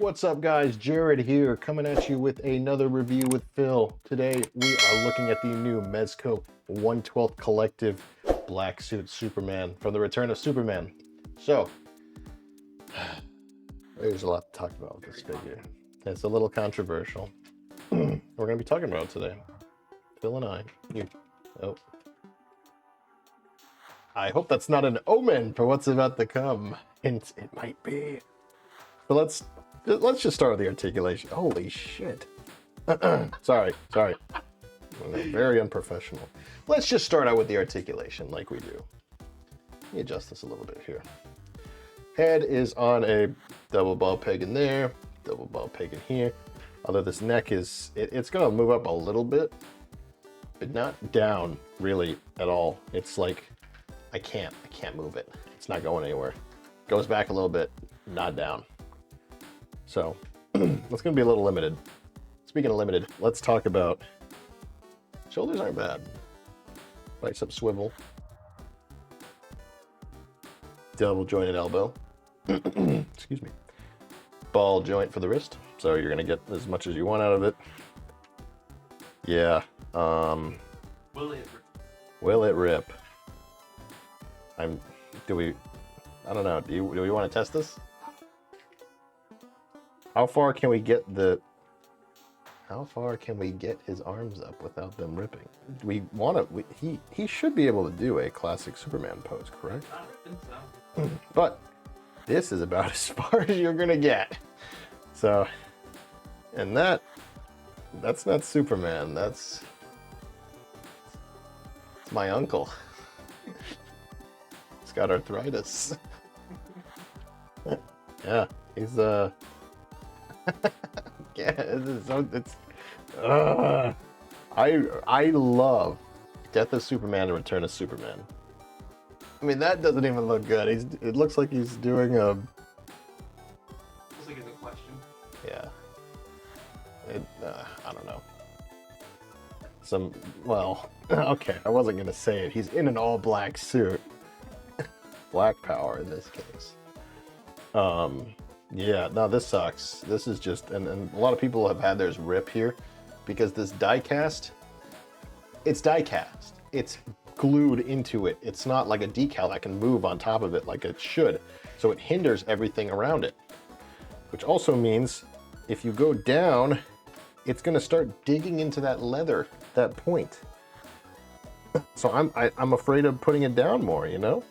What's up, guys? Jared here, coming at you with another review with Phil. Today we are looking at the new Mezco 1/12 Collective Black Suit Superman from the Return of Superman. So, there's a lot to talk about with this figure. It's a little controversial. We're going to be talking about it today. Phil and I. I hope that's not an omen for what's about to come. Hint, it might be. But let's just start with the articulation. Holy shit. Sorry. Very unprofessional. Let's just start out with the articulation like we do. Let me adjust this a little bit here. Head is on a double ball peg in there, double ball peg in here. Although this neck is, it's gonna move up a little bit, but not down really at all. It's like, I can't move it. It's not going anywhere. Goes back a little bit, not down. So it's gonna be a little limited. Speaking of limited, let's talk about, shoulders aren't bad. Bicep swivel. Double jointed elbow. Excuse me. Ball joint for the wrist. So you're gonna get as much as you want out of it. Yeah. Will it rip? I don't know. Do we want to test this? How far can we get his arms up without them ripping? We want to. He should be able to do a classic Superman pose, correct? I think so. But this is about as far as you're gonna get. So, and that's not Superman. That's my uncle. He's got arthritis. Yeah, he's yeah, I love Death of Superman and Return of Superman. I mean, that doesn't even look good. It looks like he's doing a. Looks like it's a question. Yeah. I don't know. Well, okay, I wasn't gonna say it. He's in an all black suit. Black power in this case. Yeah, no, this sucks. This is just, and a lot of people have had theirs rip here because this die cast, it's die cast. It's glued into it. It's not like a decal that can move on top of it like it should. So it hinders everything around it, which also means if you go down, it's gonna start digging into that leather, that point. So I'm afraid of putting it down more, you know?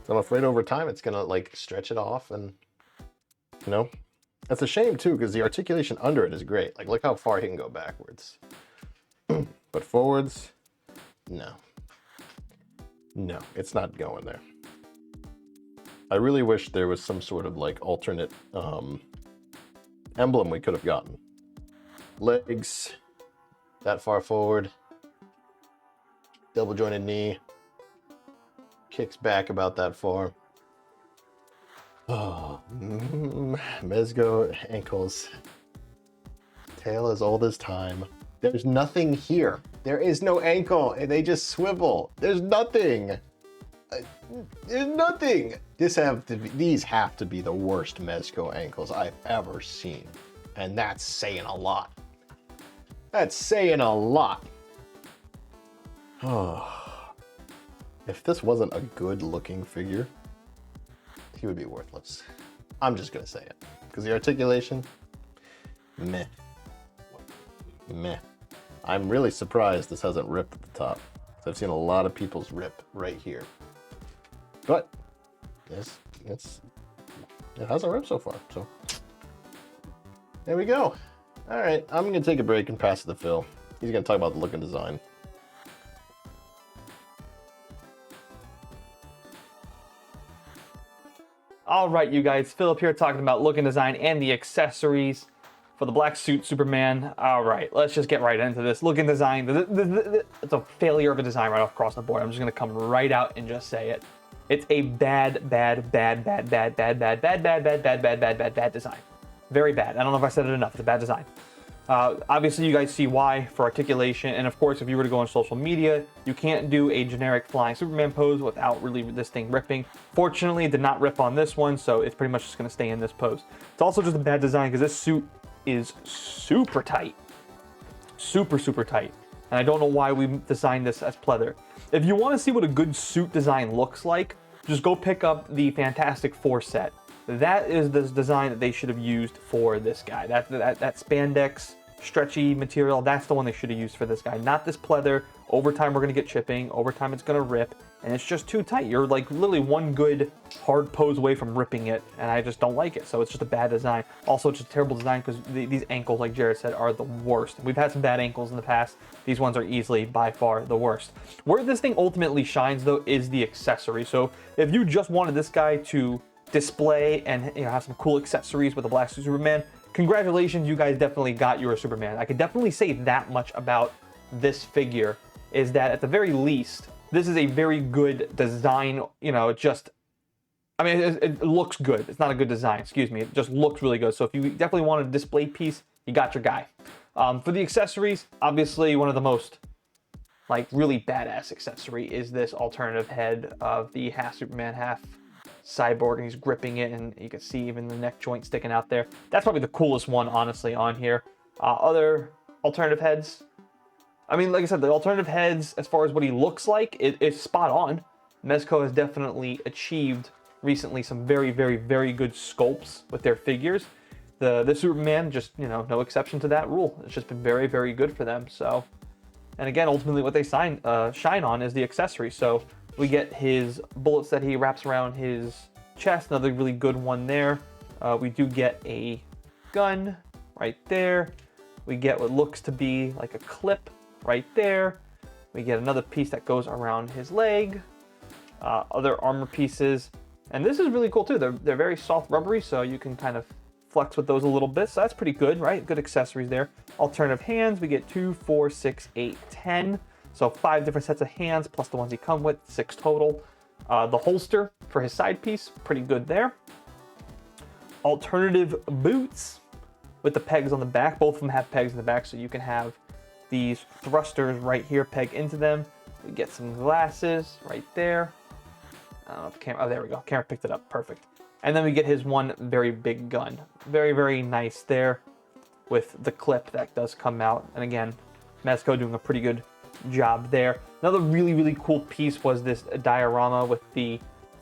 I'm afraid over time it's gonna like stretch it off, and you know, that's a shame too because the articulation under it is great. Like, look how far he can go backwards, but forwards, no, it's not going there. I really wish there was some sort of like alternate emblem we could have gotten. Legs that far forward, double jointed knee. Kicks back about that far. Oh, Mezco ankles. Tail as old as time. There's nothing here. There is no ankle. They just swivel. There's nothing. There's nothing. These have to be the worst Mezco ankles I've ever seen. And that's saying a lot. That's saying a lot. Oh. If this wasn't a good looking figure, he would be worthless. I'm just gonna say it. Because the articulation, meh. I'm really surprised this hasn't ripped at the top. I've seen a lot of people's rip right here. But it hasn't ripped so far, so. There we go. All right, I'm gonna take a break and pass it to Phil. He's gonna talk about the look and design. All right, you guys. Philip here talking about look and design and the accessories for the black suit Superman. All right, let's just get right into this. Look and design. It's a failure of a design right off across the board. I'm just gonna come right out and just say it. It's a bad design. Very bad. I don't know if I said it enough. It's a bad design. Obviously, you guys see why for articulation, and of course, if you were to go on social media, you can't do a generic flying Superman pose without really this thing ripping. Fortunately, it did not rip on this one, so it's pretty much just going to stay in this pose. It's also just a bad design because this suit is super tight. Super, super tight. And I don't know why we designed this as pleather. If you want to see what a good suit design looks like, just go pick up the Fantastic Four set. That is the design that they should have used for this guy. That spandex, stretchy material, that's the one they should have used for this guy. Not this pleather. Over time, we're going to get chipping. Over time, it's going to rip. And it's just too tight. You're like literally one good hard pose away from ripping it. And I just don't like it. So it's just a bad design. Also, it's just a terrible design because these ankles, like Jared said, are the worst. We've had some bad ankles in the past. These ones are easily, by far, the worst. Where this thing ultimately shines, though, is the accessory. So if you just wanted this guy to display and have some cool accessories with the Black Suit Superman, congratulations, you guys definitely got your Superman. I could definitely say that much about this figure, is that at the very least, this is a very good design. It looks good. It's not a good design, excuse me. It just looks really good. So if you definitely want a display piece, you got your guy. For the accessories, obviously one of the most really badass accessory is this alternative head of the half Superman, half Cyborg, and he's gripping it, and you can see even the neck joint sticking out there. That's probably the coolest one, honestly, on here. Other alternative heads, like I said, the alternative heads, as far as what he looks like, it's spot on. Mezco has definitely achieved recently some very, very, very good sculpts with their figures. The Superman, just, no exception to that rule. It's just been very, very good for them. So, and again, ultimately what they shine on is the accessory. So we get his bullets that he wraps around his chest, another really good one there. We do get a gun right there. We get what looks to be like a clip right there. We get another piece that goes around his leg. Other armor pieces. And this is really cool too. They're very soft rubbery, so you can kind of flex with those a little bit. So that's pretty good, right? Good accessories there. Alternative hands, we get 2, 4, 6, 8, 10. So 5 different sets of hands, plus the ones he come with, 6 total. The holster for his side piece, pretty good there. Alternative boots with the pegs on the back. Both of them have pegs in the back, so you can have these thrusters right here peg into them. We get some glasses right there. I don't know if the camera, there we go. Camera picked it up, perfect. And then we get his one very big gun. Very, very nice there with the clip that does come out. And again, Mezco doing a pretty good job there. Another really, really cool piece was this diorama with the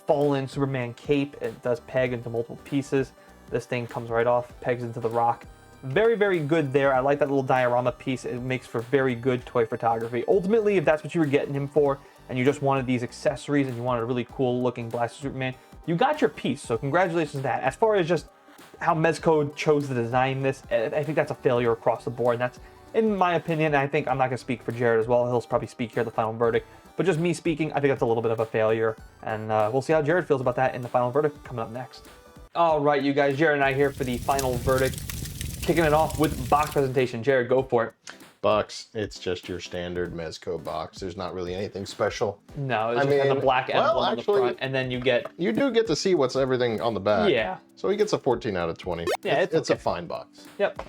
fallen Superman cape. It does peg into multiple pieces. This thing comes right off, pegs into the rock. Very, very good there. I like that little diorama piece. It makes for very good toy photography. Ultimately, if that's what you were getting him for, and you just wanted these accessories and you wanted a really cool looking Black Suit Superman, you got your piece. So congratulations to that. As far as just how Mezco chose to design this, I think that's a failure across the board. And that's, in my opinion, I think I'm not gonna speak for Jared as well. He'll probably speak here at the final verdict. But just me speaking, I think that's a little bit of a failure. And we'll see how Jared feels about that in the final verdict coming up next. All right, you guys, Jared and I here for the final verdict. Kicking it off with box presentation. Jared, go for it. Box, it's just your standard Mezco box. There's not really anything special. No, it's just has a black emblem on the front, and then you do get to see what's everything on the back. Yeah. So he gets a 14 out of 20. Yeah, it's a fine box. Yep.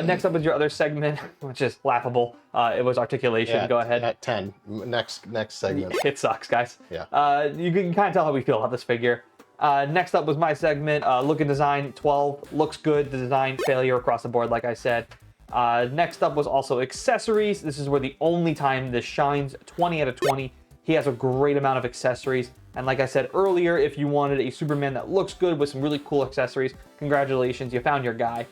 Next up is your other segment, which is laughable. It was articulation. Yeah, Go ahead. At 10. Next segment. It sucks, guys. Yeah. You can kind of tell how we feel about this figure. Next up was my segment, look and design, 12. Looks good. The design, failure across the board, like I said. Next up was also accessories. This is where the only time this shines, 20 out of 20. He has a great amount of accessories. And like I said earlier, if you wanted a Superman that looks good with some really cool accessories, congratulations, you found your guy.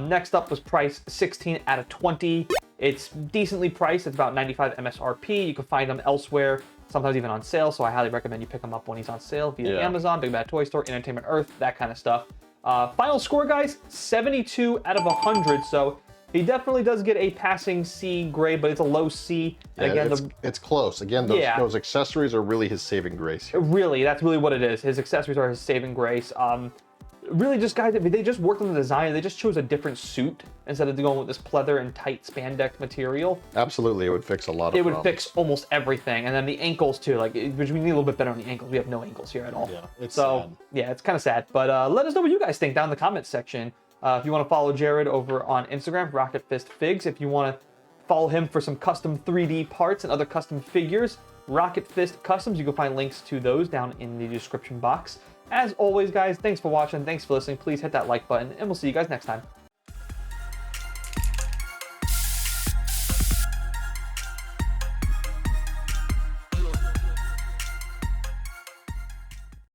Next up was price, 16 out of 20. It's decently priced. It's about 95 MSRP. You can find them elsewhere, sometimes even on sale. So I highly recommend you pick him up when he's on sale via Amazon, Big Bad Toy Store, Entertainment Earth, that kind of stuff. Final score, guys, 72 out of 100. So he definitely does get a passing C grade, but it's a low C. And Yeah, again, it's close. Again, those accessories are really his saving grace here. Really, that's really what it is. His accessories are his saving grace. Really, just guys, if they just worked on the design, they just chose a different suit instead of going with this pleather and tight spandex material. Absolutely, it would fix a lot of It problems. would fix almost everything. And then the ankles too, which we need a little bit better on the ankles. We have no ankles here at all. Yeah, it's so sad. yeah, it's kind of sad. But let us know what you guys think down in the comments section. If you want to follow Jared over on Instagram, Rocket Fist Figs. If you want to follow him for some custom 3D parts and other custom figures, Rocket Fist Customs. You can find links to those down in the description box. As always, guys, thanks for watching. Thanks for listening. Please hit that like button, and we'll see you guys next time.